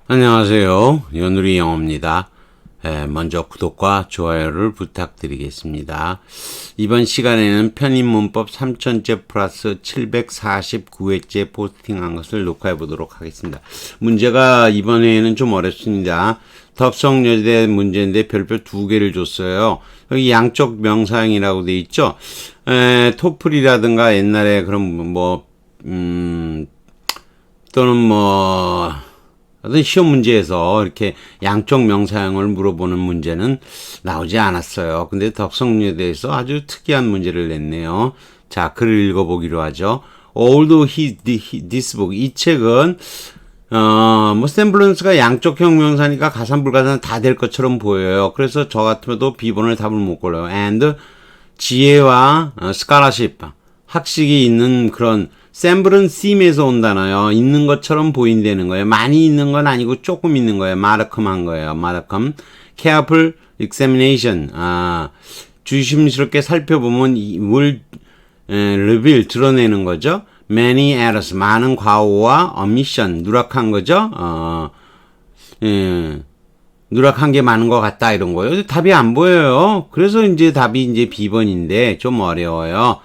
안녕하세요. 연우리 영어입니다. 먼저 구독과 좋아요를 부탁드리겠습니다. 이번 시간에는 편입문법 3000째 플러스 749회째 포스팅한 것을 녹화해 보도록 하겠습니다. 문제가 이번에는 좀 어렵습니다. 덕성여대 문제인데 별표 2개를 줬어요. 여기 양적 명사형이라고 돼 있죠. 토플이라든가 옛날에 그런 또는 어떤 시험 문제에서 이렇게 양적 명사형을 물어보는 문제는 나오지 않았어요. 근데 덕성여대에서 아주 특이한 문제를 냈네요. 자, 글을 읽어보기로 하죠. Although this book, 이 책은 semblance 양적형 명사니까 가산불가산 다 될 것처럼 보여요. 그래서 저 같으면도 비번을 답을 못 골라요. And 지혜와 scholarship, 학식이 있는 그런 샘플은 seem에서 온다나요. 있는 것처럼 보인다는 거예요. 많이 있는 건 아니고 조금 있는 거예요. 마르컴한 거예요. 마르컴. careful examination. 조심스럽게 살펴보면 will reveal 드러내는 거죠. many errors 많은 과오와 omission 누락한 거죠. 누락한 게 많은 것 같다 이런 거예요. 답이 안 보여요. 그래서 이제 답이 이제 B번인데 좀 어려워요.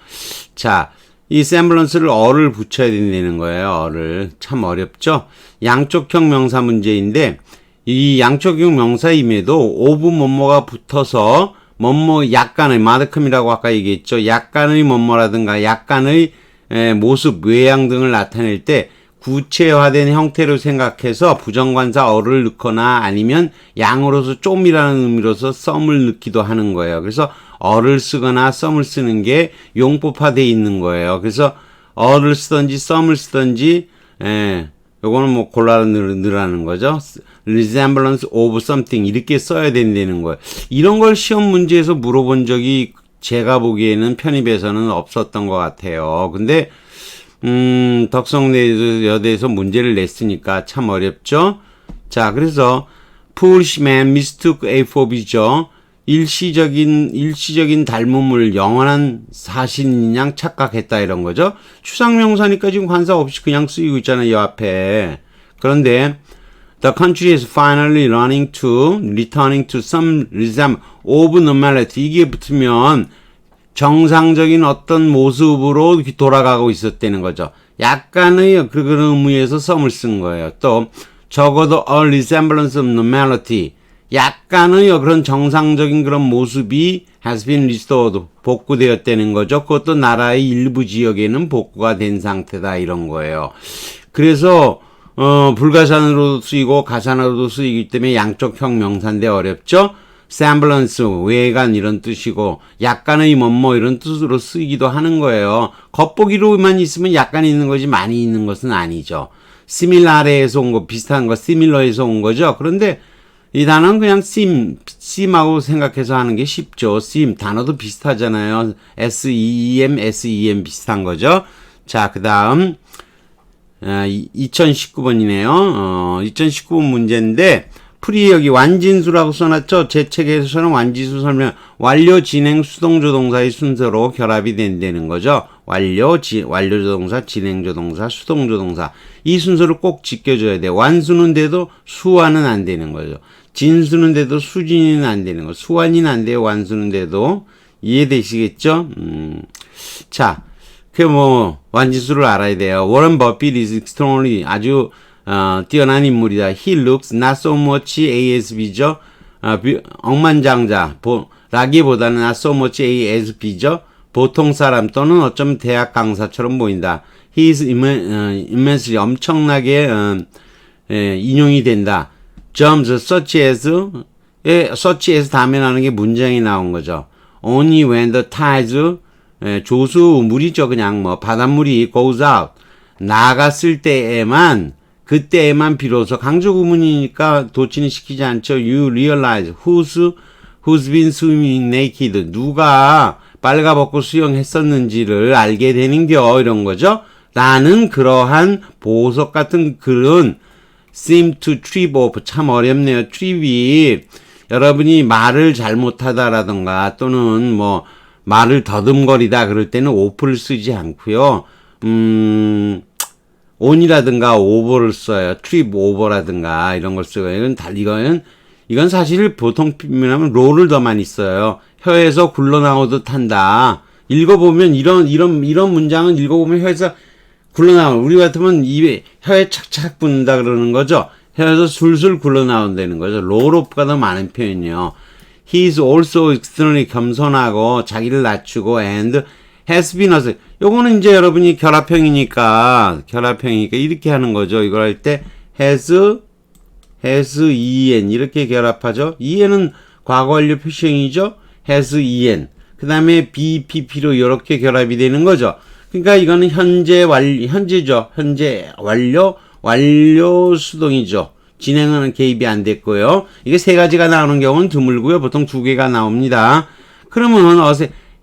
자. 이 semblance를 어를 붙여야 된다는 거예요. 어를. 참 어렵죠? 양적형 명사 문제인데 이 양적형 명사임에도 of 뭐뭐가 붙어서 뭐뭐 약간의 마드컴이라고 아까 얘기했죠. 약간의 뭐뭐라든가 약간의 모습, 외양 등을 나타낼 때 구체화된 형태로 생각해서 부정관사 어를 넣거나 아니면 양으로서 좀이라는 의미로서 some을 넣기도 하는 거예요. 그래서 어를 쓰거나 some을 쓰는 게 용법화되어 있는 거예요. 그래서 어를 쓰든지 some을 쓰든지 요거는 골라 넣으라는 거죠. resemblance of something 이렇게 써야 된다는 거예요. 이런 걸 시험 문제에서 물어본 적이 제가 보기에는 편입에서는 없었던 것 같아요. 근데 덕성여대에서 문제를 냈으니까 참 어렵죠. 자, 그래서 foolish man mistook A for B죠. 일시적인 닮음을 영원한 사실인 양 착각했다 이런 거죠. 추상명사니까 지금 관사 없이 그냥 쓰이고 있잖아요. 이 앞에. 그런데 the country is finally returning to some resemblance of normality 이게 붙으면 정상적인 어떤 모습으로 돌아가고 있었다는 거죠. 약간의 그런 의미에서 some을 쓴 거예요. 또 적어도 a resemblance of normality 약간의 그런 정상적인 그런 모습이 has been restored 복구되었다는 거죠. 그것도 나라의 일부 지역에는 복구가 된 상태다 이런 거예요. 그래서 불가산으로도 쓰이고 가산으로도 쓰이기 때문에 양적형 명사인데 어렵죠. semblance 외관 이런 뜻이고 약간의 뭐뭐 이런 뜻으로 쓰이기도 하는 거예요. 겉보기로만 있으면 약간 있는 거지 많이 있는 것은 아니죠. similar에서 온 거 비슷한 거 similar에서 온 거죠. 그런데 이 단어는 그냥 seem하고 생각해서 하는 게 쉽죠. seem 단어도 비슷하잖아요. SEM 비슷한 거죠. 자, 그 다음 2019번이네요. 2019번 문제인데 풀이 여기 완진수라고 써놨죠. 제 책에서는 완진수 설명 완료, 진행, 수동조동사의 순서로 결합이 된다는 거죠. 완료조동사, 진행조동사, 수동조동사 이 순서를 꼭 지켜줘야 돼요. 완수는 돼도 수완은 안 되는 거죠. 진수는 돼도 수진이는 안 되는 거. 수완이는 안 돼요. 완수는 돼도 이해되시겠죠? 자, 완진수를 알아야 돼요. 워런 버핏 is extraordinary 아주 뛰어난 인물이다. He looks not so much A as B죠. 억만장자 라기보다는 not so much A as B죠. 보통 사람 또는 어쩌면 대학 강사처럼 보인다. He is immensely 엄청나게 인용이 된다. Jumps such as 다음에 나오는 게 문장이 나온 거죠. Only when the tides 조수물이죠. 그냥 바닷물이 goes out 나갔을 때에만 그때에만 비로소 강조 구문이니까 도치는 시키지 않죠. You realize who's been swimming naked 누가 빨가벗고 수영했었는지를 알게 되는겨 이런 거죠. 나는 그러한 보석 같은 글은 seem to trip off 참 어렵네요. trip이 여러분이 말을 잘못하다라던가 또는 말을 더듬거리다 그럴 때는 off를 쓰지 않고요. on이라든가 over를 써요. trip over라든가 이런 걸 쓰고 이건 사실 보통 표현하면 roll을 더 많이 써요. 혀에서 굴러나오듯 한다. 읽어보면 이런 문장은 읽어보면 혀에서 굴러나와. 우리 같으면 입에 혀에 착착 붙는다 그러는 거죠. 혀에서 술술 굴러나온다는 거죠. roll off가 더 많은 표현이요. He is also extremely 겸손하고 자기를 낮추고 and has been a 요거는 이제 여러분이 결합형이니까 이렇게 하는 거죠. 이걸 할 때 has en 이렇게 결합하죠. en은 과거 완료 표시형이죠. has en 그 다음에 BPP로 이렇게 결합이 되는 거죠. 그러니까 이거는 현재죠. 현재 완료 수동이죠. 진행하는 개입이 안 됐고요. 이게 세 가지가 나오는 경우는 드물고요. 보통 두 개가 나옵니다. 그러면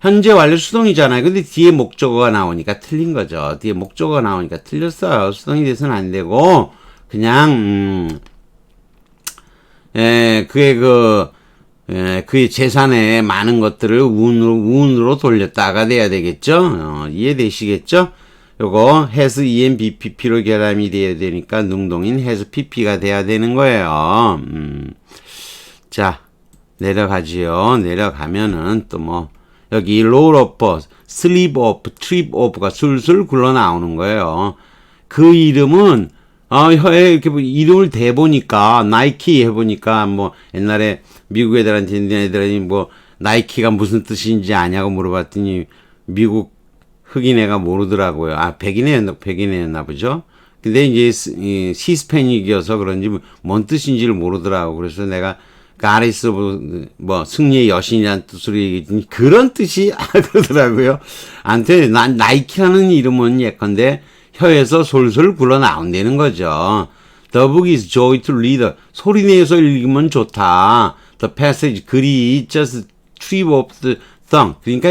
현재 완료 수동이잖아요. 근데 뒤에 목적어가 나오니까 틀린 거죠. 뒤에 목적어가 나오니까 틀렸어요. 수동이 돼서는 안 되고 그냥 그의 재산의 많은 것들을 운으로 돌렸다가 돼야 되겠죠. 이해되시겠죠? 요거 has ENBPP로 결함이 돼야 되니까 능동인 has PP가 돼야 되는 거예요. 자, 내려가지요. 내려가면은 또 뭐 여기 roll off, sleep off, trip off가 술술 굴러 나오는 거예요. 그 이름은 혀에 이렇게 이름을 대보니까 나이키 해보니까 뭐 옛날에 미국 애들한테 애들이 뭐 나이키가 무슨 뜻인지 아냐고 물어봤더니 미국 흑인 애가 모르더라고요. 백인 애였나 보죠. 근데 이제 히스패닉이어서 그런지 뭔 뜻인지를 모르더라고. 그래서 내가 가리스 뭐 승리의 여신이라는 뜻으로 얘기했더니 그런 뜻이 그러더라고요. 아무튼 나이키라는 이름은 예컨대 혀에서 솔솔 굴러 나온다는 거죠. The book is joy to read. 소리 내서 읽으면 좋다. The passage 글이 just trip off the tongue. 그러니까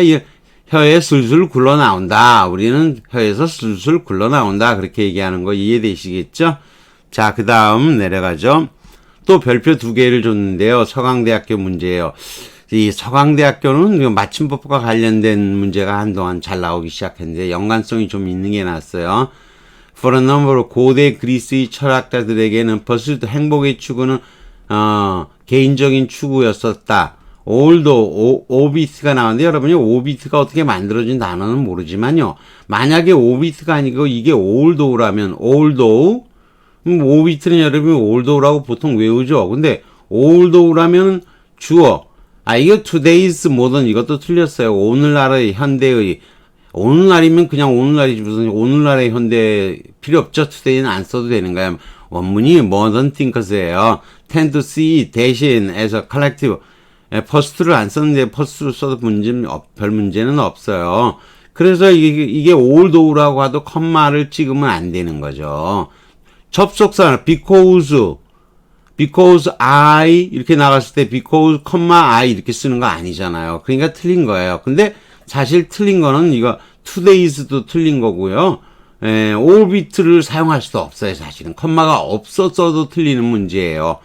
혀에 술술 굴러 나온다. 우리는 혀에서 술술 굴러 나온다. 그렇게 얘기하는 거 이해되시겠죠? 자, 그 다음 내려가죠. 또 별표 2개를 줬는데요. 서강대학교 문제예요. 이 서강대학교는 맞춤법과 관련된 문제가 한동안 잘 나오기 시작했는데 연관성이 좀 있는 게 나왔어요. For a number of 고대 그리스의 철학자들에게는 벌써 행복의 추구는 개인적인 추구였었다. although 오비트가 나왔는데 여러분이 오비트가 어떻게 만들어진 단어는 모르지만요. 만약에 오비트가 아니고 이게 although라면 오비트는 여러분이 although라고 보통 외우죠. 근데 although라면 주어. 이거 today's modern 이것도 틀렸어요. 오늘날의 현대의. 오늘날이면 그냥 오늘날이지 무슨 오늘날의 현대 필요 없죠. today는 안 써도 되는 거예요. 원문이 modern thinkers예요. tend to see 대신 as a collective. 퍼스트를 안 썼는데 퍼스트를 써도 별 문제는 없어요. 그래서 이게 although라고 하도 컴마를 찍으면 안 되는 거죠. 접속사 because I 이렇게 나갔을 때 because, I 이렇게 쓰는 거 아니잖아요. 그러니까 틀린 거예요. 근데 사실 틀린 거는 이거 today's도 틀린 거고요. orbit를 사용할 수도 없어요. 사실은 컴마가 없었어도 틀리는 문제예요.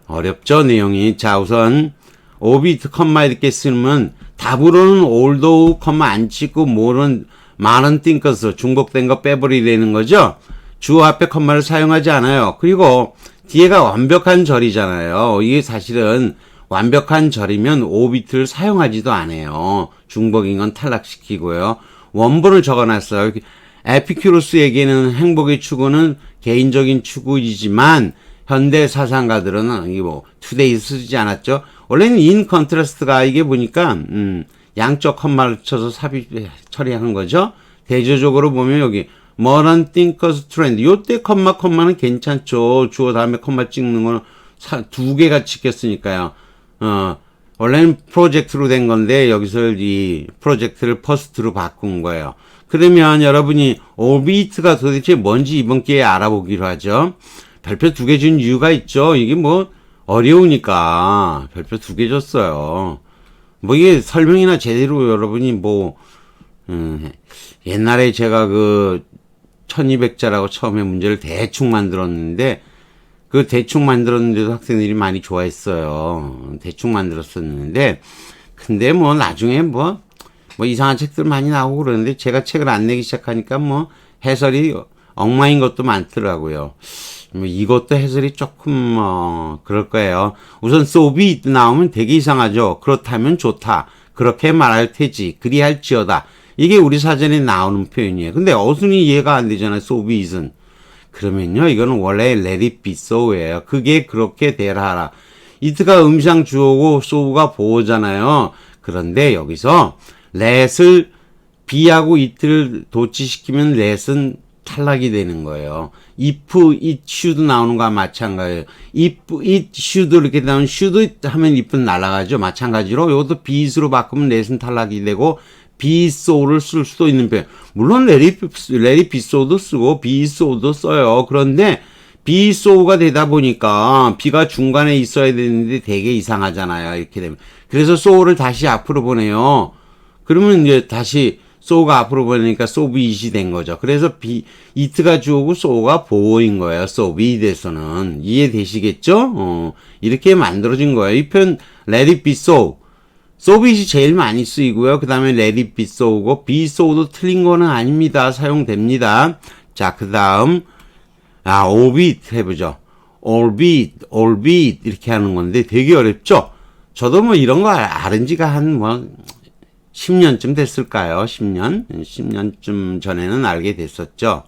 어렵죠 내용이. 자, 우선 orbit 컴마 이렇게 쓰면 답으로는 although 컴마 안 찍고 많은 thinkers 중복된 거 빼버리라는 거죠. 주어 앞에 컴마를 사용하지 않아요. 그리고 뒤에가 완벽한 절이잖아요. 이게 사실은 완벽한 절이면 오비트를 사용하지도 않아요. 중복인 건 탈락시키고요. 원본을 적어놨어요. 에피큐로스에게는 행복의 추구는 개인적인 추구이지만 현대 사상가들은 이게 today 쓰지 않았죠. 원래는 in contrast가 이게 보니까 양쪽 컴마를 쳐서 삽입 처리한 거죠. 대조적으로 보면 여기 modern thinkers trend 요때 컴마는 괜찮죠. 주어 다음에 컴마 찍는 거는 2개가 찍혔으니까요. 원래는 프로젝트로 된 건데 여기서 이 프로젝트를 퍼스트로 바꾼 거예요. 그러면 여러분이 오비트가 도대체 뭔지 이번 기회에 알아보기로 하죠. 별표 2개 준 이유가 있죠. 이게 어려우니까 별표 2개 줬어요. 이게 설명이나 제대로 여러분이 옛날에 제가 1200자라고 처음에 문제를 대충 만들었는데 대충 만들었는데도 학생들이 많이 좋아했어요. 대충 만들었었는데 근데 나중에 이상한 책들 많이 나오고 그러는데 제가 책을 안 내기 시작하니까 해설이 엉망인 것도 많더라고요. 뭐 이것도 해설이 조금 그럴 거예요. 우선 so be it 나오면 되게 이상하죠. 그렇다면 좋다. 그렇게 말할 테지. 그리할지어다. 이게 우리 사전에 나오는 표현이에요. 근데 어순이 이해가 안 되잖아요. so be it은. 그러면요, 이거는 원래 let it be so예요. 그게 그렇게 되라. it가 음상 주어고 so가 보호잖아요. 그런데 여기서 let을 be하고 it를 도치시키면 let은 탈락이 되는 거예요. if it should 나오는 거와 마찬가지예요. if it should 이렇게 나오면 should 하면 if는 날아가죠. 마찬가지로 이것도 be it으로 바꾸면 let은 탈락이 되고 be so를 쓸 수도 있는 표현. 물론 let it be so도 쓰고 be so도 써요. 그런데 be so가 되다 보니까 be가 중간에 있어야 되는데 되게 이상하잖아요. 이렇게 되면. 그래서 so를 다시 앞으로 보내요. 그러면 이제 다시 so가 앞으로 보내니까 so be it이 된 거죠. 그래서 it가 주어고 so가 보호인 거예요. so be it에서는. 이해되시겠죠? 이렇게 만들어진 거예요. 이 표현 let it be so. so be it이 제일 많이 쓰이고요. 그 다음에 let it be so고 be so도 틀린 거는 아닙니다. 사용됩니다. 자, 그 다음 albeit 해보죠. albeit 이렇게 하는 건데 되게 어렵죠? 저도 뭐 이런 거 알은 지가 한 10년쯤 됐을까요? 10년쯤 전에는 알게 됐었죠.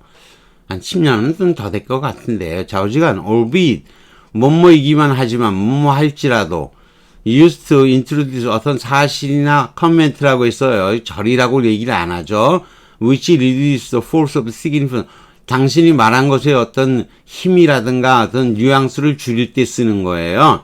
한 10년은 좀 더 될 것 같은데, 좌우지간 albeit, 뭐뭐이기만 하지만, 뭐뭐 할지라도, used to introduce 어떤 사실이나 커멘트라고 했어요. 절이라고 얘기를 안 하죠. which reduce the force of significance. 당신이 말한 것의 어떤 힘이라든가 어떤 뉘앙스를 줄일 때 쓰는 거예요.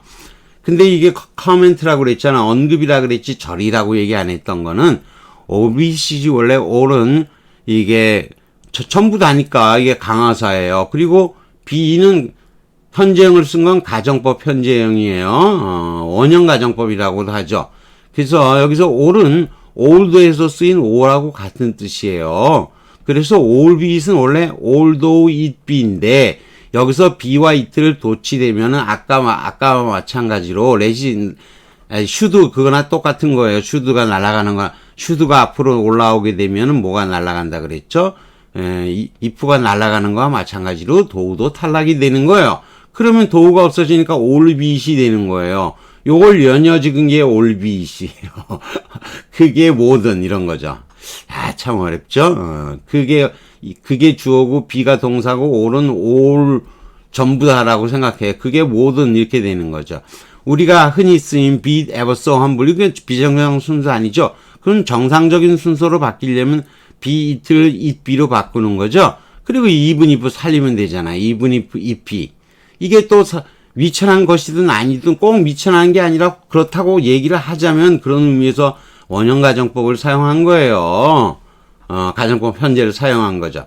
근데 이게 커멘트라고 그랬잖아. 언급이라고 그랬지 절이라고 얘기 안 했던 거는 OBCG 원래 all은 이게 전부 다니까 이게 강화사예요. 그리고 B는 현재형을 쓴 건 가정법 현재형이에요. 원형 가정법이라고도 하죠. 그래서 여기서 all은 although 쓰인 all하고 같은 뜻이에요. 그래서 albeit 원래 although it be인데 여기서 be와 it를 도치되면은 아까 마찬가지로 should 그거나 똑같은 거예요. should가 날아가는 거야. should가 앞으로 올라오게 되면은 뭐가 날아간다 그랬죠? if가 날아가는 거와 마찬가지로 do도 탈락이 되는 거예요. 그러면 do가 없어지니까 albeit이 되는 거예요. 요걸 연이어지은 게 albeit이에요. 그게 뭐든 이런 거죠. 참 어렵죠? 그게 주어고 be가 동사고 all은 all 전부 다라고 생각해. 그게 뭐든 이렇게 되는 거죠. 우리가 흔히 쓰인 be it ever so 한 물, 이게 비정상 순서 아니죠? 그럼 정상적인 순서로 바뀌려면 be it를 it be로 바꾸는 거죠. 그리고 even if 살리면 되잖아. even if. 이게 또 미천한 것이든 아니든 꼭 미천한 게 아니라 그렇다고 얘기를 하자면 그런 의미에서 원형 가정법을 사용한 거예요. 가정법 현재를 사용한 거죠.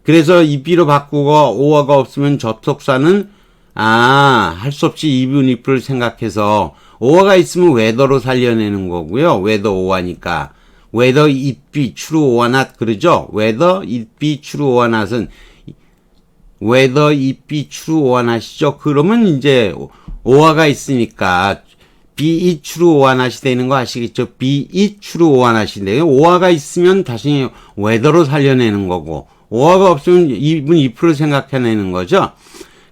그래서 if로 바꾸고 or가 없으면 접속사는 할 수 없이 even if를 생각해서 or가 있으면 whether로 살려내는 거고요. whether or하니까 whether it be true or not 그러죠. whether it be true or not은 whether it be true or not이죠. 그러면 이제 or가 있으니까 be it true or not이 되는 거 아시겠죠? be it true or not인데요. or가 있으면 다시 whether로 살려내는 거고 or가 없으면 even if를 생각해내는 거죠.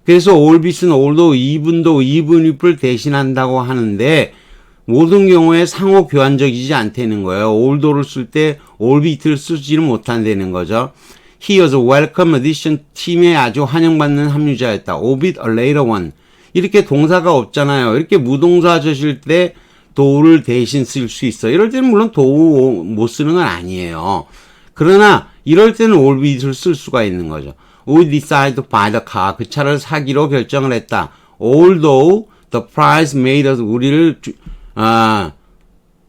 그래서 albeit은 although, even도 even if를 대신한다고 하는데 모든 경우에 상호 교환적이지 않다는 거예요. although를 쓸 때 albeit를 쓰지는 못한다는 거죠. He was a welcome addition. 팀에 아주 환영받는 합류자였다. albeit a later one. 이렇게 동사가 없잖아요. 이렇게 무동사 젖일 때 do를 대신 쓸 수 있어요. 이럴 때는 물론 do 못 쓰는 건 아니에요. 그러나 이럴 때는 albeit을 쓸 수가 있는 거죠. We decided to buy the car. 그 차를 사기로 결정을 했다. Although the price made us 우리를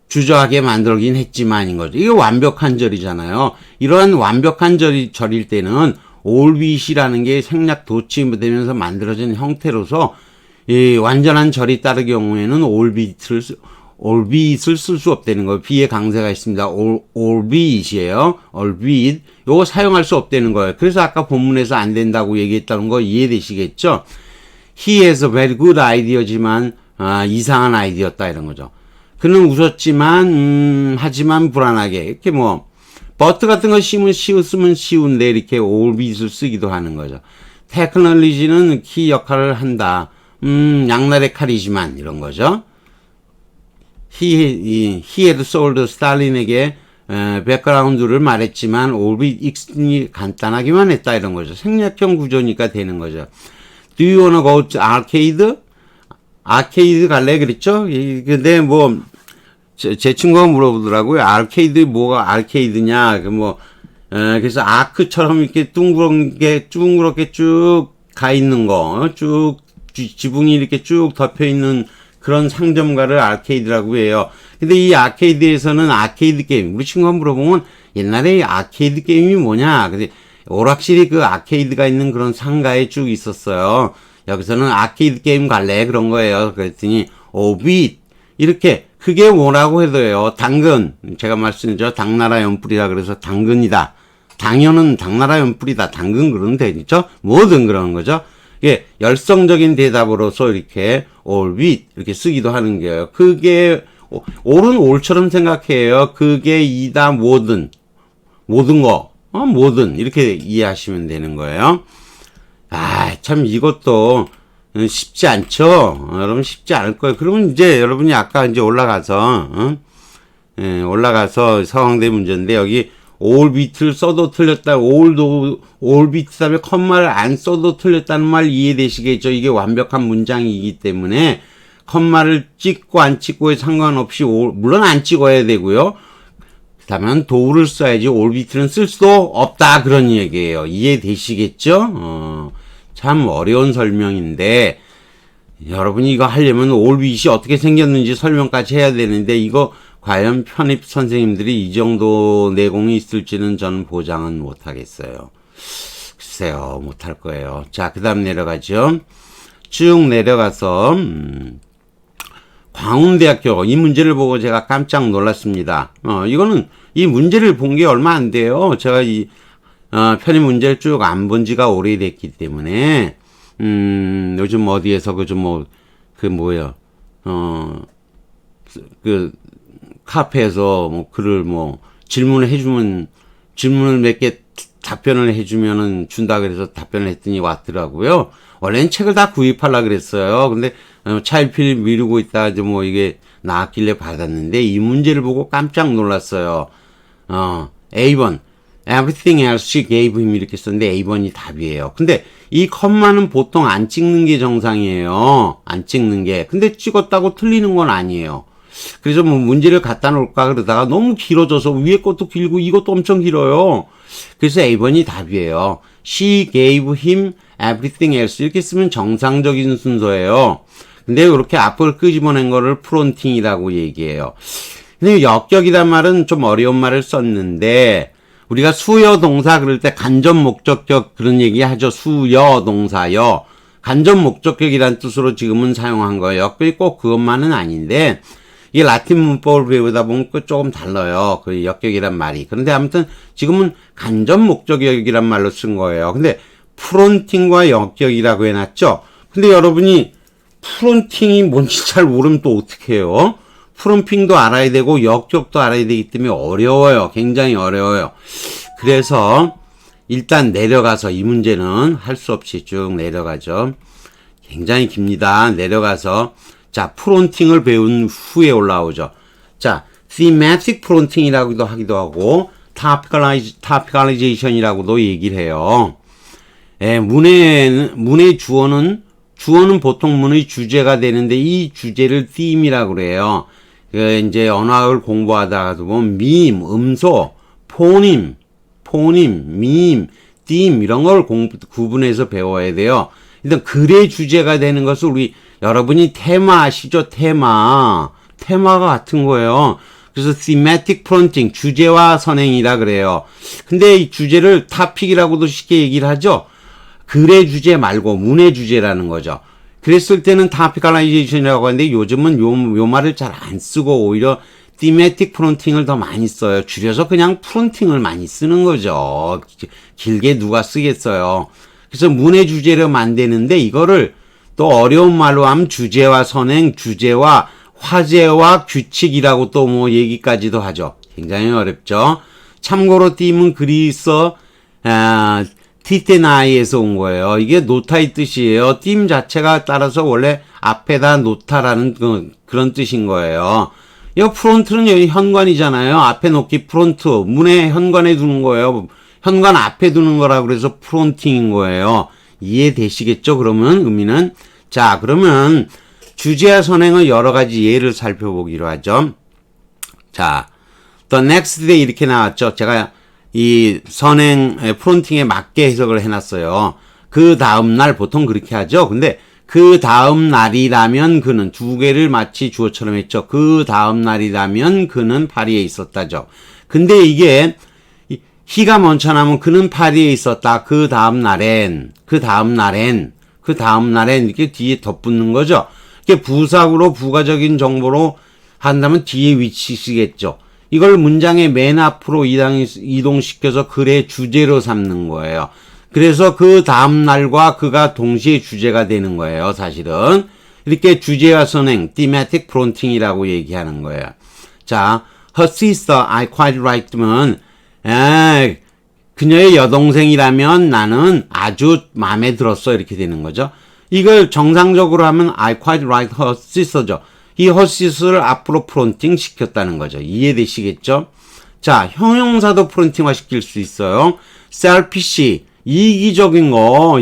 주저하게 만들긴 했지만인 거죠. 이게 완벽한 절이잖아요. 이러한 완벽한 절일 때는 albeit이라는 게 생략 도치되면서 만들어진 형태로서 이 완전한 절이 따를 경우에는 albeit을 쓸 수 없다는 거예요. be의 강세가 있습니다. albeit이에요. albeit. 요거 사용할 수 없다는 거예요. 그래서 아까 본문에서 안 된다고 얘기했다는 거 이해되시겠죠? He has a very good idea지만 이상한 아이디어였다 이런 거죠. 그는 웃었지만 하지만 불안하게 이렇게 뭐 but 같은 거 쓰면 쉬운데 이렇게 allbit을 쓰기도 하는 거죠. technology는 키 역할을 한다. 양날의 칼이지만 이런 거죠. he had sold 스탈린에게 백그라운드를 말했지만 allbit 익스텐이 간단하기만 했다 이런 거죠. 생략형 구조니까 되는 거죠. Do you wanna go to arcade? 아케이드 갈래 그랬죠? 근데 뭐 제 친구가 물어보더라고요. 뭐가 아케이드냐? 그래서 아크처럼 이렇게 둥그렇게 쭉 가 있는 거, 쭉 지붕이 이렇게 쭉 덮여 있는 그런 상점가를 아케이드라고 해요. 근데 이 아케이드에서는 아케이드 게임, 우리 친구가 물어보면 옛날에 아케이드 게임이 뭐냐? 근데 오락실이 그 아케이드가 있는 그런 상가에 쭉 있었어요. 여기서는 아케이드 게임 갈래? 그런 거예요. 그랬더니, 오빗. 이렇게, 그게 뭐라고 해도요. 당근. 제가 말씀드렸죠. 당나라 연불이라 그래서 당근이다. 당연은 당나라 연불이다. 당근 그러면 되죠. 뭐든 그러는 거죠. 이게 열성적인 대답으로서 이렇게, 오빗. 이렇게 쓰기도 하는 거예요. 그게, 올은 올처럼 생각해요. 그게 이다. 모든 거. 뭐든. 이렇게 이해하시면 되는 거예요. 참 이것도 쉽지 않죠? 여러분 쉽지 않을 거예요. 그러면 이제 여러분이 아까 이제 올라가서 서강대 문제인데 여기 allbit를 써도 틀렸다. allbit 다음에 컴마를 안 써도 틀렸다는 말 이해되시겠죠? 이게 완벽한 문장이기 때문에 컴마를 찍고 안 찍고에 상관없이 물론 안 찍어야 되고요. 그렇다면 do를 써야지 allbit는 쓸 수도 없다 그런 얘기예요. 이해되시겠죠? 참 어려운 설명인데 여러분이 이거 하려면 allbit이 어떻게 생겼는지 설명까지 해야 되는데 이거 과연 편입 선생님들이 이 정도 내공이 있을지는 저는 보장은 못하겠어요. 글쎄요, 못할 거예요. 자, 그 다음 내려가죠. 쭉 내려가서 광운대학교 이 문제를 보고 제가 깜짝 놀랐습니다. 이거는 이 문제를 본 게 얼마 안 돼요. 제가 이 편입 문제를 쭉 안 본 지가 오래됐기 때문에 요즘 어디에서 카페에서 글을 질문을 해주면 질문을 몇 개 답변을 해주면은 준다 그래서 답변을 했더니 왔더라고요. 원래는 책을 다 구입하려고 그랬어요. 근데 차일피일 미루고 있다 이게 나왔길래 받았는데 이 문제를 보고 깜짝 놀랐어요. A번 Everything else she gave him 이렇게 썼는데 A번이 답이에요. 근데 이 컴마는 보통 안 찍는 게 정상이에요. 안 찍는 게. 근데 찍었다고 틀리는 건 아니에요. 그래서 문제를 갖다 놓을까 그러다가 너무 길어져서 위에 것도 길고 이것도 엄청 길어요. 그래서 A번이 답이에요. She gave him everything else 이렇게 쓰면 정상적인 순서예요. 근데 이렇게 앞을 끄집어낸 거를 프론팅이라고 얘기해요. 근데 역격이란 말은 좀 어려운 말을 썼는데 우리가 수여 동사 그럴 때 간접 목적격 그런 얘기 하죠. 수여 동사요. 간접 목적격이란 뜻으로 지금은 사용한 거예요. 역격이 꼭 그것만은 아닌데 이게 라틴 문법을 배우다 보면 조금 달라요. 그 역격이란 말이. 그런데 아무튼 지금은 간접 목적격이란 말로 쓴 거예요. 근데 프론팅과 역격이라고 해놨죠. 근데 여러분이 프론팅이 뭔지 잘 모르면 또 어떻게 해요? 프론팅도 알아야 되고 역격도 알아야 되기 때문에 어려워요. 굉장히 어려워요. 그래서 일단 내려가서 이 문제는 할 수 없이 쭉 내려가죠. 굉장히 깁니다. 내려가서 자, 프론팅을 배운 후에 올라오죠. 자, thematic 프론팅이라고도 하기도 하고 topicalization이라고도 얘기를 해요. 문의 주어는 보통 문의 주제가 되는데 이 주제를 theme이라고 그래요. 이제 언어학을 공부하다가도 보면 밈, 음소, 포님, 밈, theme 이런 걸 구분해서 배워야 돼요. 일단 글의 주제가 되는 것을 여러분이 테마 아시죠? 테마가 같은 거예요. 그래서 thematic fronting, 주제와 선행이라 그래요. 근데 이 주제를 topic이라고도 쉽게 얘기를 하죠. 글의 주제 말고 문의 주제라는 거죠. 그랬을 때는 topicalization이라고 하는데 요즘은 요 말을 잘 안 쓰고 오히려 thematic fronting을 더 많이 써요. 줄여서 그냥 fronting을 많이 쓰는 거죠. 길게 누가 쓰겠어요. 그래서 문의 주제를 만드는데 이거를 또 어려운 말로 하면 주제와 선행, 주제와 화제와 규칙이라고 또 얘기까지도 하죠. 굉장히 어렵죠. 참고로 띠은 그리스 티테나이에서 온 거예요. 이게 노타의 뜻이에요. 띠 자체가 따라서 원래 앞에다 놓다라는 그런 뜻인 거예요. 이 프론트는 여기 현관이잖아요. 앞에 놓기 프론트, 문에 현관에 두는 거예요. 현관 앞에 두는 거라 그래서 프론팅인 거예요. 이해되시겠죠? 그러면 의미는 자, 그러면 주제와 선행의 여러 가지 예를 살펴보기로 하죠. 자, the next day 이렇게 나왔죠. 제가 이 선행 프론팅에 맞게 해석을 해놨어요. 그 다음 날 보통 그렇게 하죠. 근데 그 다음 날이라면 그는 두 개를 마치 주어처럼 했죠. 그 다음 날이라면 그는 파리에 있었다죠. 근데 이게 he가 먼저 나면 그는 파리에 있었다. 그 다음 날엔 이렇게 뒤에 덧붙는 거죠. 이게 부사구로 부가적인 정보로 한다면 뒤에 위치시겠죠. 이걸 문장의 맨 앞으로 이동시켜서 글의 주제로 삼는 거예요. 그래서 그 다음 날과 그가 동시에 주제가 되는 거예요, 사실은. 이렇게 주제와 선행, thematic fronting이라고 얘기하는 거예요. 자, her sister, I quite liked면, 그녀의 여동생이라면 나는 아주 마음에 들었어. 이렇게 되는 거죠. 이걸 정상적으로 하면 I quite like her sister죠. 이 her sister를 앞으로 프론팅 시켰다는 거죠. 이해되시겠죠? 자, 형용사도 프론팅화 시킬 수 있어요. selfish, 이기적인 거,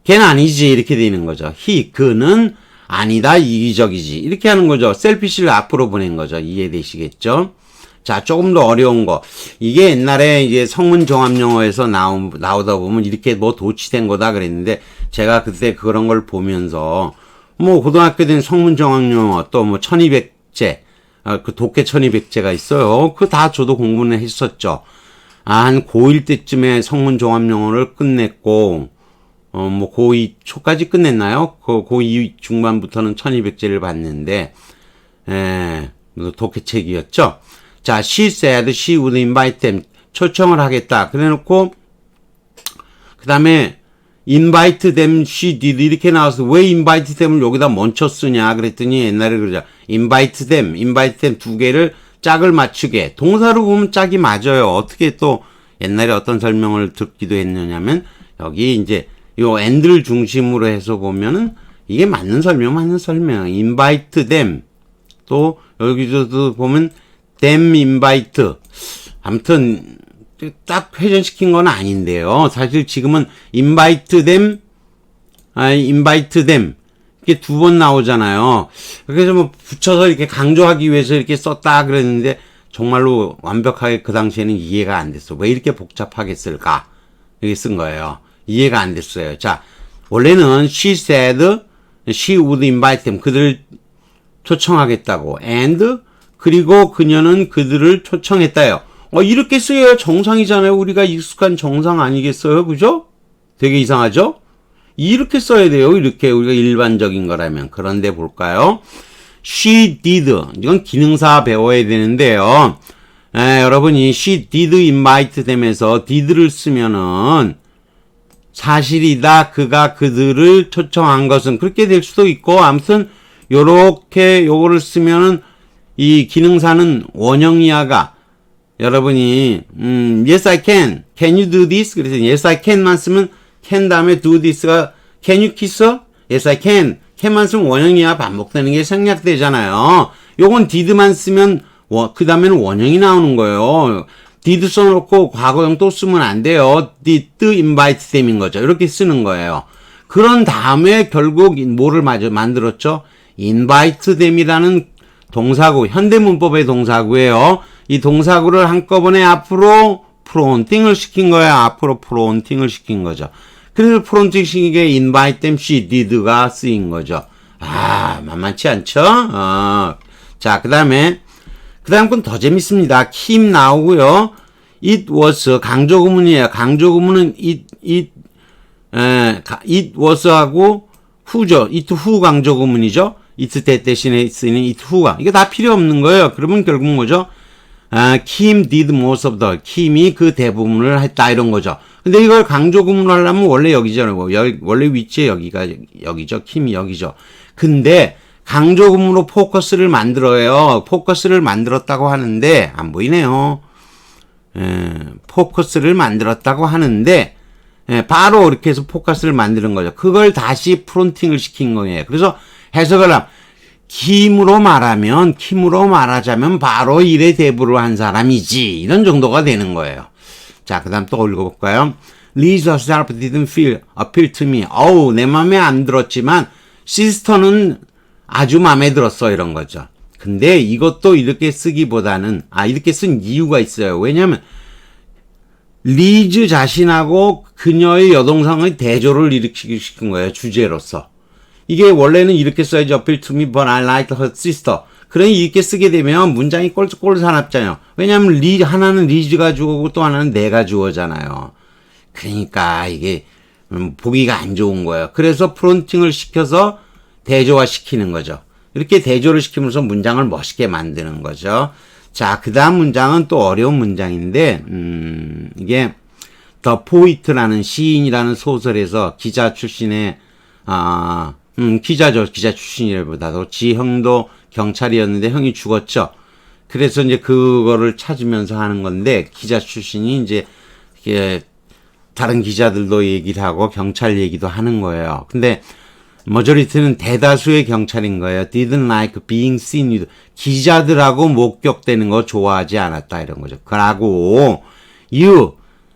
걔는 아니지. 이렇게 되는 거죠. 그는 아니다, 이기적이지. 이렇게 하는 거죠. selfish를 앞으로 보낸 거죠. 이해되시겠죠? 자, 조금 더 어려운 거. 이게 옛날에 이제 성문 종합 영어에서 나오다 보면 이렇게 뭐 도치된 거다 그랬는데, 제가 그때 그런 걸 보면서, 뭐, 고등학교 된 성문 종합 영어, 또 뭐, 1200제, 그 독해 1200제가 있어요. 그거 다 저도 공부는 했었죠. 한 고1 때쯤에 성문 종합 영어를 끝냈고, 뭐, 고2 초까지 끝냈나요? 고2 중반부터는 1200제를 봤는데, 독해책이었죠. 자, she said she would invite them. 초청을 하겠다. 그래 놓고, 그 다음에, invite them, she did. 이렇게 나와서 왜 invite them을 여기다 먼저 쓰냐. 그랬더니 옛날에 그러자. invite them 두 개를 짝을 맞추게. 동사로 보면 짝이 맞아요. 어떻게 또 옛날에 어떤 설명을 듣기도 했느냐면, 여기 이제 요 and를 중심으로 해서 보면은 이게 맞는 설명. invite them. 또 여기서도 보면 them invite. 아무튼 딱 회전시킨 건 아닌데요. 사실 지금은 invite them. 이게 두 번 나오잖아요. 그래서 뭐 붙여서 이렇게 강조하기 위해서 이렇게 썼다 그랬는데 정말로 완벽하게 그 당시에는 이해가 안 됐어. 왜 이렇게 복잡하게 쓸까? 이렇게 쓴 거예요. 이해가 안 됐어요. 자, 원래는 she said she would invite them. 그들을 초청하겠다고. and 그리고 그녀는 그들을 초청했다요. 이렇게 쓰여야 정상이잖아요. 우리가 익숙한 정상 아니겠어요? 그죠? 되게 이상하죠? 이렇게 써야 돼요. 이렇게 우리가 일반적인 거라면. 그런데 볼까요? She did. 이건 기능사 배워야 되는데요. 여러분이 she did invite them에서 did를 쓰면은 사실이다. 그가 그들을 초청한 것은 그렇게 될 수도 있고 아무튼 요렇게 요거를 쓰면은 이 기능사는 원형 이하가 여러분이 yes I can you do this 그래서 yes I can만 쓰면 can 다음에 do this가 can you kiss? yes I can만 쓰면 원형 이하 반복되는 게 생략되잖아요. 요건 did만 쓰면 그 다음에는 원형이 나오는 거예요. did 써놓고 과거형 또 쓰면 안 돼요. did invite them인 거죠. 이렇게 쓰는 거예요. 그런 다음에 결국 뭐를 만들었죠? invite them이라는 동사구, 현대문법의 동사구예요. 이 동사구를 한꺼번에 앞으로 프론팅을 시킨 거예요. 앞으로 프론팅을 시킨 거죠. 그래서 프론팅 시킨 게 invite them, she did가 쓰인 거죠. 만만치 않죠? 자, 그 다음 건 더 재밌습니다. keep 나오고요. it was, 강조구문이에요. 강조구문은 it was 하고 who죠. it who 강조구문이죠. it that 대신에 쓰이는 it who가. 이게 다 필요 없는 거예요. 그러면 결국 뭐죠? Kim did most of the. Kim이 그 대부분을 했다. 이런 거죠. 근데 이걸 강조구문을 하려면 원래 여기잖아요. 원래 위치에 여기죠. Kim이 여기죠. 근데 강조금으로 포커스를 만들어요. 포커스를 만들었다고 하는데, 안 보이네요. 포커스를 만들었다고 하는데, 바로 이렇게 해서 포커스를 만드는 거죠. 그걸 다시 프론팅을 시킨 거예요. 그래서 해석을 하면, 킴으로 말하자면 바로 일에 대부를 한 사람이지. 이런 정도가 되는 거예요. 자, 그 다음 또 읽어볼까요? Liz herself didn't appeal to me. 내 맘에 안 들었지만, 시스터는 아주 맘에 들었어. 이런 거죠. 근데 이것도 이렇게 쓰기보다는, 이렇게 쓴 이유가 있어요. 왜냐면, 리즈 자신하고 그녀의 여동생의 대조를 일으키기 시킨 거예요. 주제로서. 이게 원래는 이렇게 써야지. appeal to me, but I like her sister. 그러니 이렇게 쓰게 되면 문장이 꼴사납잖아요. 왜냐면 하나는 리즈가 주어고 또 하나는 내가 주어잖아요. 그러니까 이게 보기가 안 좋은 거예요. 그래서 프론팅을 시켜서 대조화 시키는 거죠. 이렇게 대조를 시키면서 문장을 멋있게 만드는 거죠. 자, 그 다음 문장은 또 어려운 문장인데, 이게 The Poet라는 시인이라는 소설에서 기자 출신의, 기자죠. 기자 출신이라보다도 지 형도 경찰이었는데 형이 죽었죠. 그래서 이제 그거를 찾으면서 하는 건데, 기자 출신이 이제, 다른 기자들도 얘기를 하고 경찰 얘기도 하는 거예요. 근데, 머저리티는 대다수의 경찰인 거예요. Didn't like being seen with. 기자들하고 목격되는 거 좋아하지 않았다. 이런 거죠. 그러고,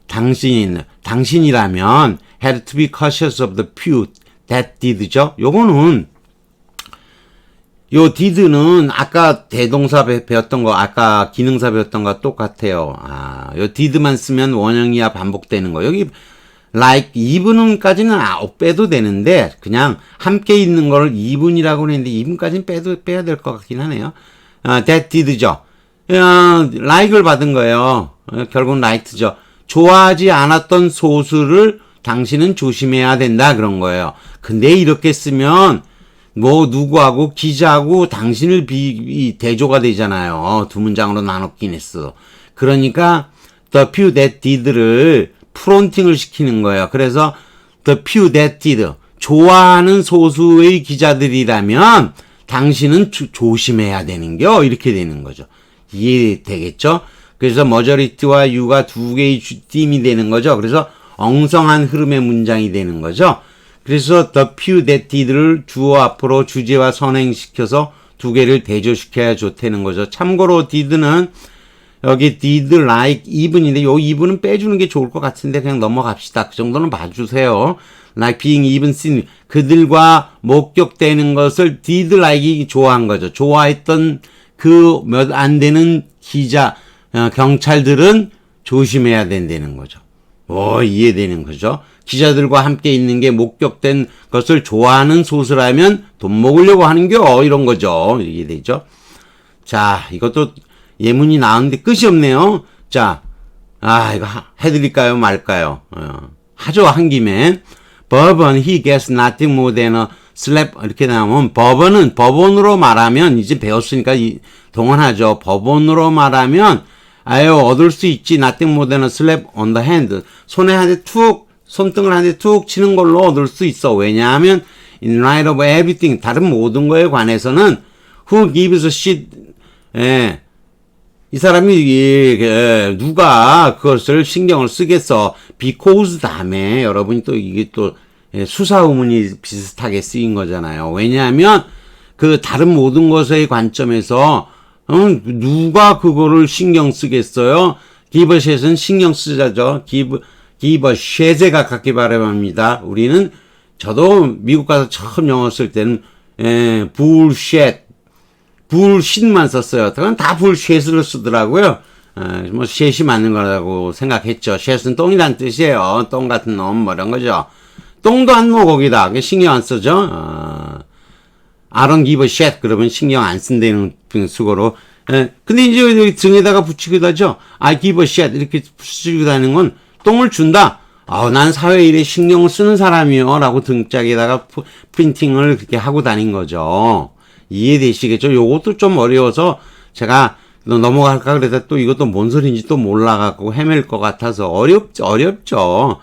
당신이라면, had to be cautious of the few that did죠. 요거는, 요 did는 아까 대동사 배웠던 거, 아까 기능사 배웠던 거 똑같아요. 요 did만 쓰면 원형이야 반복되는 거. 여기, like, even은까지는 빼도 되는데, 그냥 함께 있는 거를 even이라고 했는데, even까지는 빼야 될 것 같긴 하네요. that did죠. like을 받은 거예요. 결국은 right죠. 좋아하지 않았던 소수를 당신은 조심해야 된다, 그런 거예요. 근데 이렇게 쓰면, 누구하고, 기자하고 당신을 대조가 되잖아요. 두 문장으로 나눴긴 했어. 그러니까, the few that did를 프론팅을 시키는 거예요. 그래서 the few that did, 좋아하는 소수의 기자들이라면 당신은 조심해야 되는겨. 이렇게 되는 거죠. 이해되겠죠? 그래서 majority와 you가 두 개의 띠임이 되는 거죠. 그래서 엉성한 흐름의 문장이 되는 거죠. 그래서 the few that did를 주어 앞으로 주제와 선행시켜서 두 개를 대조시켜야 좋다는 거죠. 참고로 did는 여기 did, like, even인데 요 even은 빼주는 게 좋을 것 같은데 그냥 넘어갑시다. 그 정도는 봐주세요. like being even seen, 그들과 목격되는 것을 did, like이 좋아한 거죠. 좋아했던 그 몇 안 되는 경찰들은 조심해야 된다는 거죠. 이해되는 거죠. 기자들과 함께 있는 게 목격된 것을 좋아하는 소수라면 돈 먹으려고 하는겨. 이런 거죠. 이해되죠? 자, 이것도 예문이 나왔는데 끝이 없네요. 자, 이거 해드릴까요? 말까요? 하죠, 한 김에. 법원, he gets nothing more than a slap. 이렇게 나오면, 법원으로 말하면, 이제 배웠으니까 동원하죠. 법원으로 말하면, 얻을 수 있지, nothing more than a slap on the hand. 손등을 한 대 툭 치는 걸로 얻을 수 있어. 왜냐하면, in light of everything, 다른 모든 거에 관해서는, who gives a shit, 이 사람이, 누가 그것을 신경을 쓰겠어. because 다음에 여러분이 또 이게 또 수사의문이 비슷하게 쓰인 거잖아요. 왜냐하면 그 다른 모든 것의 관점에서, 누가 그거를 신경 쓰겠어요? give a shit은 신경 쓰자죠. give a shit에 가깝게 발음합니다. 저도 미국 가서 처음 영어 쓸 때는, bullshit만 썼어요. 그건 다 bullshit을 쓰더라고요. shit이 맞는 거라고 생각했죠. shit은 똥이란 뜻이에요. 똥 같은 놈, 이런 거죠. 똥도 안 넣어, 거기다. 신경 안 쓰죠. I don't give a shit. 그러면 신경 안 쓴다는 수고로. 근데 이제 여기 등에다가 붙이기도 하죠. I give a shit. 이렇게 붙이기도 하는 건 똥을 준다. 난 사회 일에 신경을 쓰는 사람이요. 라고 등짝에다가 프린팅을 그렇게 하고 다닌 거죠. 이해되시겠죠? 요것도 좀 어려워서 제가 넘어갈까 그래서 또 이것도 뭔 소리인지 또 몰라갖고 헤맬 것 같아서 어렵죠.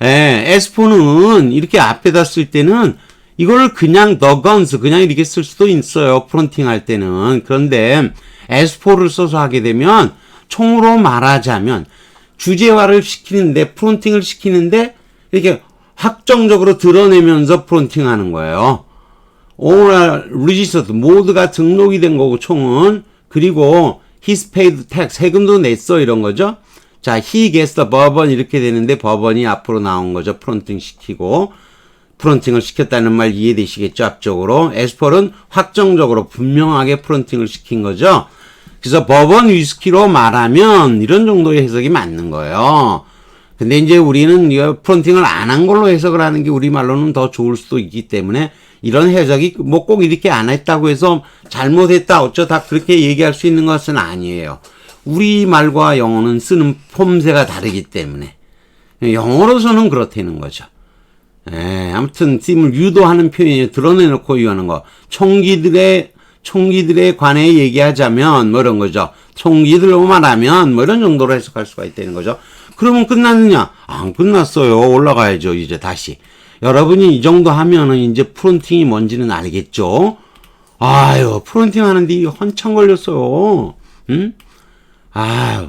S4는 이렇게 앞에다 쓸 때는 이걸 그냥 the guns 그냥 이렇게 쓸 수도 있어요. 프론팅 할 때는. 그런데 as4를 써서 하게 되면 총으로 말하자면 주제화를 시키는데 프론팅을 시키는데 이렇게 확정적으로 드러내면서 프론팅 하는 거예요. all registered 모두가 등록이 된 거고 총은 그리고 he's paid tax 세금도 냈어 이런 거죠. 자, he gets the bourbon 이렇게 되는데 버번이 앞으로 나온 거죠. 프론팅 시키고 프론팅을 시켰다는 말 이해되시겠죠? 앞쪽으로 에스폴은 확정적으로 분명하게 프론팅을 시킨 거죠. 그래서 버번 위스키로 말하면 이런 정도의 해석이 맞는 거예요. 근데 이제 우리는 프론팅을 안 한 걸로 해석을 하는 게 우리말로는 더 좋을 수도 있기 때문에 이런 해석이 뭐 꼭 이렇게 안 했다고 해서 잘못했다 어쩌다 그렇게 얘기할 수 있는 것은 아니에요. 우리말과 영어는 쓰는 폼새가 다르기 때문에 영어로서는 그렇다는 거죠. 아무튼 팀을 유도하는 표현이 드러내놓고 유하는 거. 총기들에 관해 얘기하자면 뭐 이런 거죠. 총기들로 말하면 뭐 이런 정도로 해석할 수가 있다는 거죠. 그러면 끝났느냐? 안 끝났어요. 올라가야죠. 이제 다시. 여러분이 이 정도 하면은 이제 프론팅이 뭔지는 알겠죠? 아유, 프론팅 하는데 한참 걸렸어요. 응? 아유.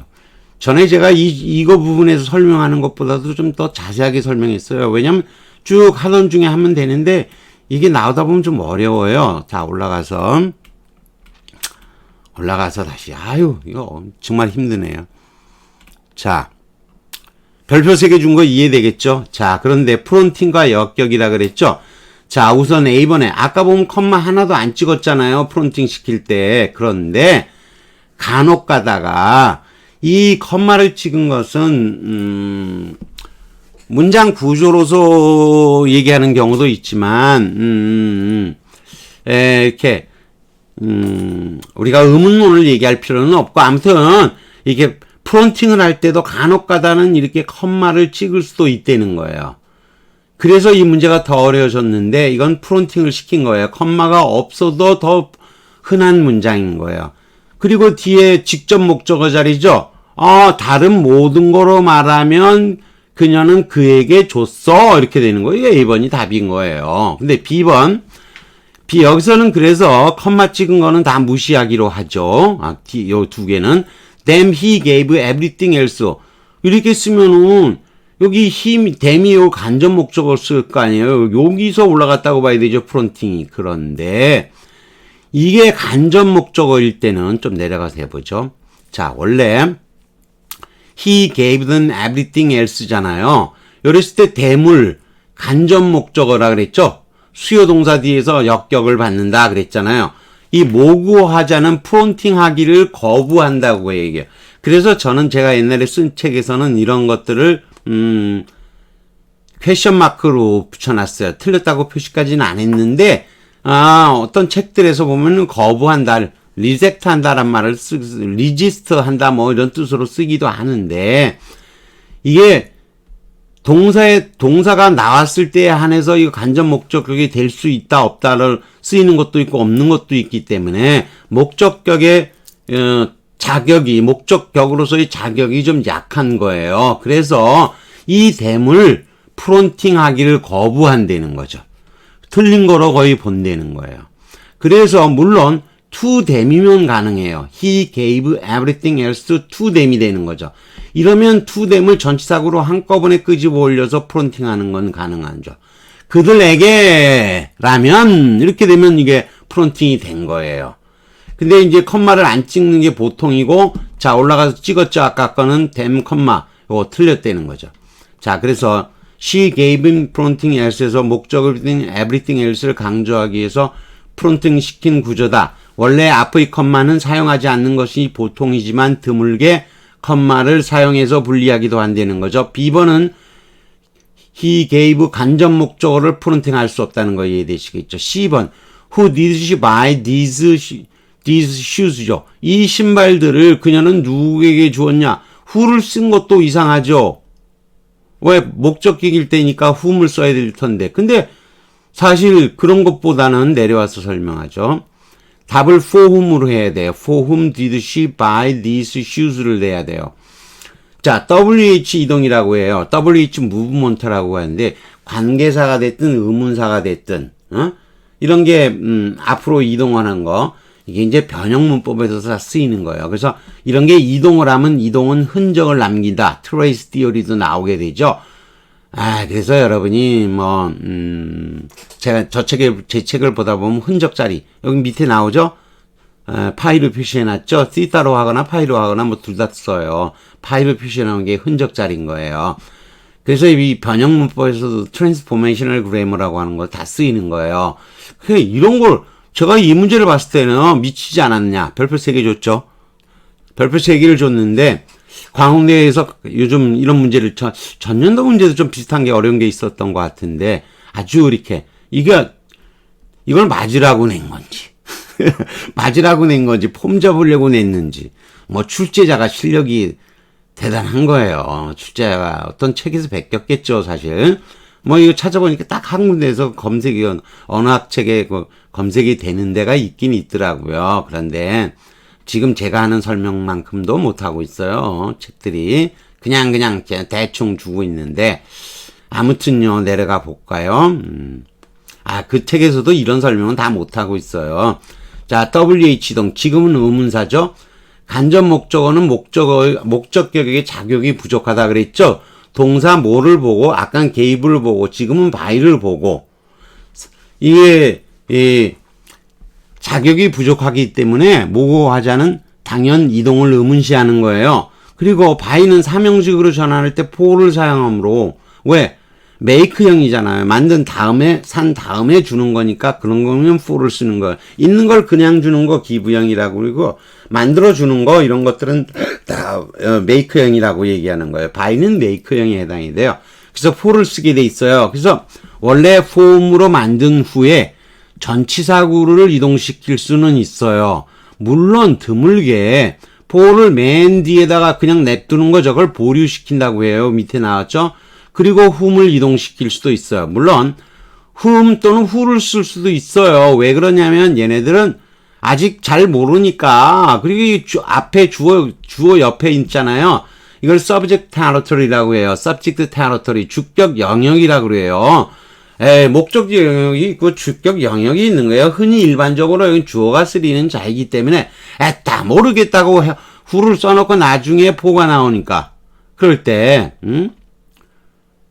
전에 제가 이거 부분에서 설명하는 것보다도 좀 더 자세하게 설명했어요. 왜냐면 쭉 하던 중에 하면 되는데 이게 나오다 보면 좀 어려워요. 자, 올라가서 다시. 아유, 이거 정말 힘드네요. 자, 별표 3개 준 거 이해되겠죠? 자, 그런데 프론팅과 역격이라 그랬죠? 자, 우선 A번에 아까 보면 컴마 하나도 안 찍었잖아요. 프론팅 시킬 때. 그런데 간혹 가다가 이 컴마를 찍은 것은 문장 구조로서 얘기하는 경우도 있지만 이렇게 우리가 의문문을 얘기할 필요는 없고 아무튼 이게 프론팅을 할 때도 간혹 가다는 이렇게 컴마를 찍을 수도 있다는 거예요. 그래서 이 문제가 더 어려워졌는데 이건 프론팅을 시킨 거예요. 컴마가 없어도 더 흔한 문장인 거예요. 그리고 뒤에 직접 목적어 자리죠. 다른 모든 거로 말하면 그녀는 그에게 줬어. 이렇게 되는 거예요. 이게 2번이 답인 거예요. 근데 B번. 여기서는 그래서 컴마 찍은 거는 다 무시하기로 하죠. 요 두 개는. Then he gave everything else. 이렇게 쓰면은 여기 them이 요 간접 목적어를 쓸 거 아니에요. 여기서 올라갔다고 봐야 되죠. 프론팅이. 그런데 이게 간접 목적어일 때는 좀 내려가서 해보죠. 자, 원래 he gave them everything else잖아요. 이랬을 때 대물 간접 목적어라 그랬죠. 수요 동사 뒤에서 역격을 받는다 그랬잖아요. 이 모구하자는 프론팅 하기를 거부한다고 얘기해요. 그래서 저는 제가 옛날에 쓴 책에서는 이런 것들을 퀘션 마크로 붙여놨어요. 틀렸다고 표시까지는 안 했는데 어떤 책들에서 보면 거부한다, 리젝트 한다란 말을 리지스트 한다 뭐 이런 뜻으로 쓰기도 하는데 이게 동사가 나왔을 때에 한해서 이거 간접 목적격이 될 수 있다 없다를 쓰이는 것도 있고 없는 것도 있기 때문에 목적격의 목적격으로서의 자격이 좀 약한 거예요. 그래서 이 댐을 프론팅 하기를 거부한다는 거죠. 틀린 거로 거의 본다는 거예요. 그래서 물론 to them이면 가능해요. He gave everything else to them이 되는 거죠. 이러면 to them을 전치사구로 한꺼번에 끄집어 올려서 프론팅하는 건 가능하죠. 그들에게 라면 이렇게 되면 이게 프론팅이 된 거예요. 근데 이제 컴마를 안 찍는 게 보통이고 자 올라가서 찍었죠. 아까 거는 them 컴마 이거 틀렸다는 거죠. 자 그래서 she gave him 프론팅 else에서 목적을 든 everything else를 강조하기 위해서 프론팅 시킨 구조다. 원래 앞의 컴마는 사용하지 않는 것이 보통이지만 드물게 컴마를 사용해서 분리하기도 한다는 거죠. B번은 he gave 간접 목적어를 프론팅할 수 없다는 거 이해되시겠죠. C번 who did she buy these shoes죠. 이 신발들을 그녀는 누구에게 주었냐. who를 쓴 것도 이상하죠. 왜 목적격일 때니까 whom을 써야 될 텐데. 근데 사실 그런 것보다는 내려와서 설명하죠. 답을 for whom으로 해야 돼요. For whom did she buy these shoes를 내야 돼요. 자, WH 이동이라고 해요. WH 무브먼트라고 하는데 관계사가 됐든 의문사가 됐든 이런 게 앞으로 이동하는 거 이게 이제 변형 문법에서 다 쓰이는 거예요. 그래서 이런 게 이동을 하면 이동은 흔적을 남긴다. 트레이스 티어리도 나오게 되죠. 그래서 여러분이 제가 제 책을 보다 보면 흔적 자리 여기 밑에 나오죠. 파이로 표시해놨죠. θ로 하거나 파이로 하거나 뭐 둘 다 써요. 파이로 표시해놓은 게 흔적 자리인 거예요. 그래서 이 변형 문법에서도 트랜스포메이셔널 그래머라고 하는 거 다 쓰이는 거예요. 그래 이런 걸 제가 이 문제를 봤을 때는 미치지 않았냐. 별표 3개 줬죠. 별표 3개를 줬는데 광운대에서 요즘 이런 문제를 전년도 문제도 좀 비슷한 게 어려운 게 있었던 것 같은데 아주 이렇게 이걸 맞으라고 낸 건지 맞으라고 낸 건지 폼 잡으려고 냈는지 뭐 출제자가 실력이 대단한 거예요. 출제자가 어떤 책에서 베꼈겠죠 사실. 뭐 이거 찾아보니까 딱 한 군데에서 검색이 언어학책에 검색이 되는 데가 있긴 있더라고요. 그런데 지금 제가 하는 설명만큼도 못하고 있어요. 책들이 그냥 대충 주고 있는데 아무튼요 내려가 볼까요? 그 책에서도 이런 설명은 다 못하고 있어요. 자, WH동 지금은 의문사죠. 간접 목적어는 목적격의 자격이 부족하다 그랬죠. 동사 뭐를 보고 아까 gave를 보고 지금은 by를 보고 이게 자격이 부족하기 때문에 모호하자는 당연 이동을 의문시하는 거예요. 그리고 by는 사명식으로 전환할 때 for를 사용하므로 왜? make형이잖아요. 만든 다음에 산 다음에 주는 거니까 그런 거면 for를 쓰는 거예요. 있는 걸 그냥 주는 거 기부형이라고 그리고 만들어 주는 거 이런 것들은 다 make형이라고 얘기하는 거예요. by는 make형에 해당이 돼요. 그래서 for를 쓰게 돼 있어요. 그래서 원래 form으로 만든 후에 전치사구를 이동시킬 수는 있어요. 물론 드물게 for를 맨 뒤에다가 그냥 냅두는 거 저걸 보류시킨다고 해요. 밑에 나왔죠? 그리고 whom을 이동시킬 수도 있어요. 물론 whom 또는 who를 쓸 수도 있어요. 왜 그러냐면 얘네들은 아직 잘 모르니까. 그리고 앞에 주어 옆에 있잖아요. 이걸 subject territory라고 해요. subject territory 주격 영역이라고 그래요. 목적 영역이 있고 주격 영역이 있는 거예요. 흔히 일반적으로 여기 주어가 쓰이는 자이기 때문에 다 모르겠다고 who를 써놓고 나중에 for가 나오니까 그럴 때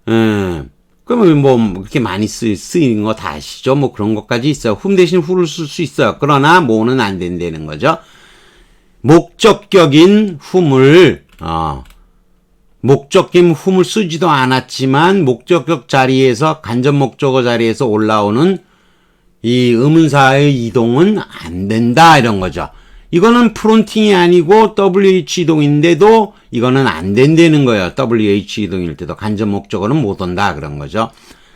그러면 뭐 그렇게 많이 쓰이는 거 다 아시죠? 뭐 그런 것까지 있어요. whom 대신 who를 쓸 수 있어요. 그러나 뭐는 안 된다는 거죠. 목적격인 whom을 쓰지도 않았지만 목적격 자리에서 간접 목적어 자리에서 올라오는 이 의문사의 이동은 안 된다 이런 거죠. 이거는 프론팅이 아니고 WH 이동인데도 이거는 안 된다는 거예요. WH 이동일 때도 간접 목적어는 못 온다 그런 거죠.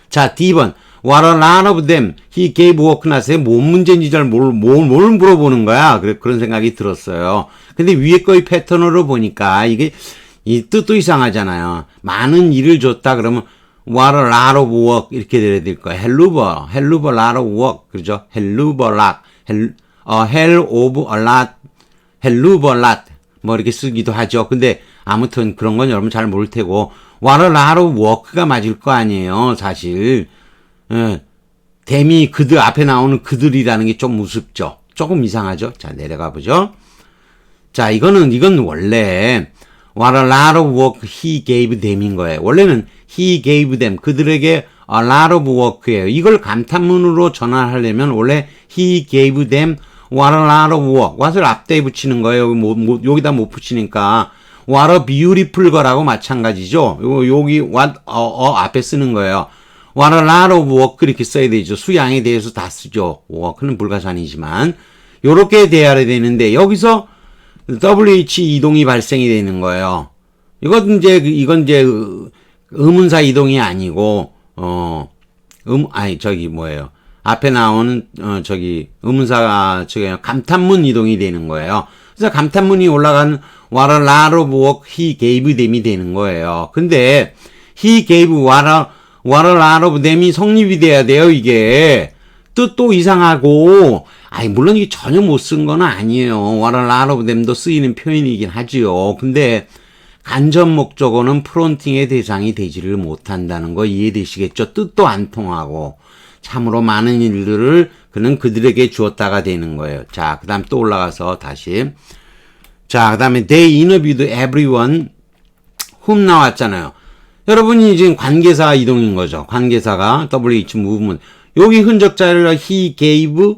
자, D번 What a lot of them he gave work 나세요. 뭔 문제인지 잘 뭘 물어보는 거야. 그런 생각이 들었어요. 근데 위에 거의 패턴으로 보니까 이게 이 뜻도 이상하잖아요. 많은 일을 줬다 그러면 what a lot of work 이렇게 돼야 될 거예요. hell of a lot of work 그죠? hell of a lot 뭐 이렇게 쓰기도 하죠. 근데 아무튼 그런 건 여러분 잘 모를 테고 what a lot of work가 맞을 거 아니에요. 사실 댐이 그들 앞에 나오는 그들이라는 게 좀 우습죠. 조금 이상하죠. 자 내려가 보죠. 자 이건 원래 what a lot of work he gave them인 거예요. 원래는 he gave them 그들에게 a lot of work예요. 이걸 감탄문으로 전환하려면 원래 he gave them what a lot of work what을 앞대에 붙이는 거예요. 여기다 못 붙이니까 what a beautiful 거라고 마찬가지죠. 여기 what 앞에 쓰는 거예요. what a lot of work 이렇게 써야 되죠. 수양에 대해서 다 쓰죠. work는 불가산이지만 요렇게 돼야 되는데 여기서 WH 이동이 발생이 되는 거예요. 이건 이제 의문사 이동이 아니고 앞에 나오는 의문사가 감탄문 이동이 되는 거예요. 그래서 감탄문이 올라간 what a lot of work he gave them이 되는 거예요. 근데 he gave what a lot of them이 성립이 돼야 돼요. 이게 뜻도 이상하고 물론 이게 전혀 못 쓴 건 아니에요. what a lot of them도 쓰이는 표현이긴 하지요. 근데 간접 목적어는 프론팅의 대상이 되지를 못한다는 거 이해되시겠죠? 뜻도 안 통하고. 참으로 많은 일들을 그는 그들에게 주었다가 되는 거예요. 자, 그 다음 또 올라가서 다시. 자, 그 다음에 they interviewed everyone whom 나왔잖아요. 여러분이 지금 관계사 이동인 거죠. 관계사가 WH movement. 여기 흔적 자료가 he gave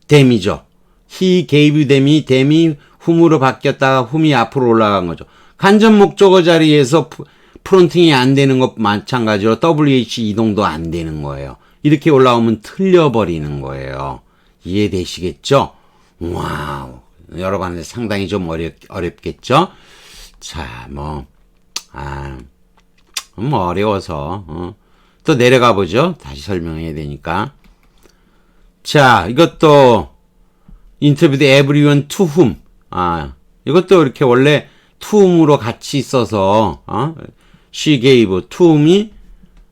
them이죠. he gave them이 whom으로 바뀌었다가 whom이 앞으로 올라간 거죠. 간접 목적어 자리에서 프론팅이 안 되는 것 마찬가지로 WH 이동도 안 되는 거예요. 이렇게 올라오면 틀려버리는 거예요. 이해되시겠죠? 와우. 여러분한테 상당히 좀 어렵겠죠? 자, 뭐 어려워서, 또 내려가 보죠. 다시 설명해야 되니까. 자, 이것도, interviewed everyone to whom. 이것도 이렇게 원래 to whom으로 같이 있어서, she gave, to whom이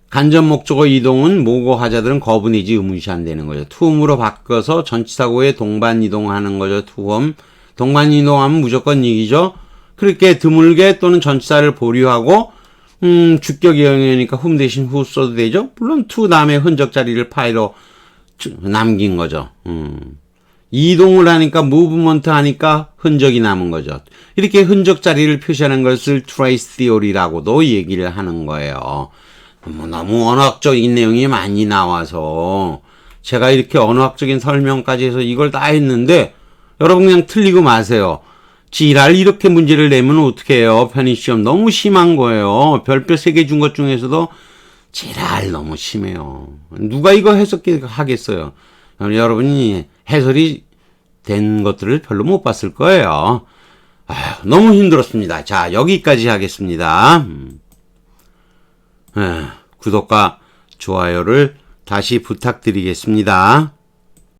간접 목적어 이동은 모고 하자들은 거부 내지 의무시한다는 거죠. to whom으로 바꿔서 전치사고에 동반 이동하는 거죠. to whom. 동반 이동하면 무조건 이기죠. 그렇게 드물게 또는 전치사를 보류하고, 주격이 영역이니까 whom 대신 who 써도 되죠. 물론 to 다음에 흔적 자리를 파이로 남긴 거죠. 이동을 하니까 무브먼트 하니까 흔적이 남은 거죠. 이렇게 흔적 자리를 표시하는 것을 trace theory라고도 얘기를 하는 거예요. 너무 언어학적인 내용이 많이 나와서 제가 이렇게 언어학적인 설명까지 해서 이걸 다 했는데 여러분 그냥 틀리고 마세요. 지랄 이렇게 문제를 내면 어떻게 해요? 편의시험 너무 심한 거예요. 별표 3개 준 것 중에서도 지랄 너무 심해요. 누가 이거 해석하겠어요? 여러분이 해설이 된 것들을 별로 못 봤을 거예요. 너무 힘들었습니다. 자, 여기까지 하겠습니다. 구독과 좋아요를 다시 부탁드리겠습니다.